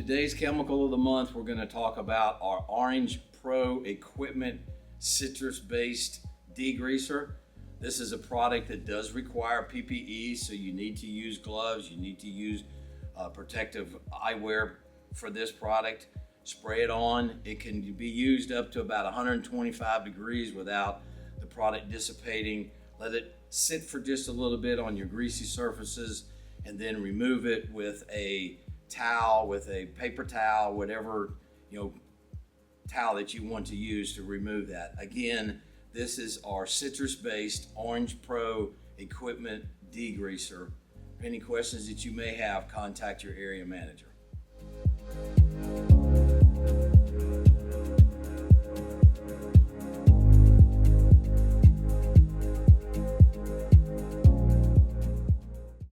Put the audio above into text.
today's chemical of the month, we're going to talk about our Orange Pro Equipment citrus-based degreaser. This is a product that does require PPE, so you need to use gloves, you need to use protective eyewear for this product. Spray it on. It can be used up to about 125 degrees without the product dissipating. Let it sit for just a little bit on your greasy surfaces and then remove it with a towel, with a paper towel, whatever towel that you want to use to remove that. Again, this is our citrus-based Orange Pro Equipment degreaser. Any questions that you may have, contact your area manager.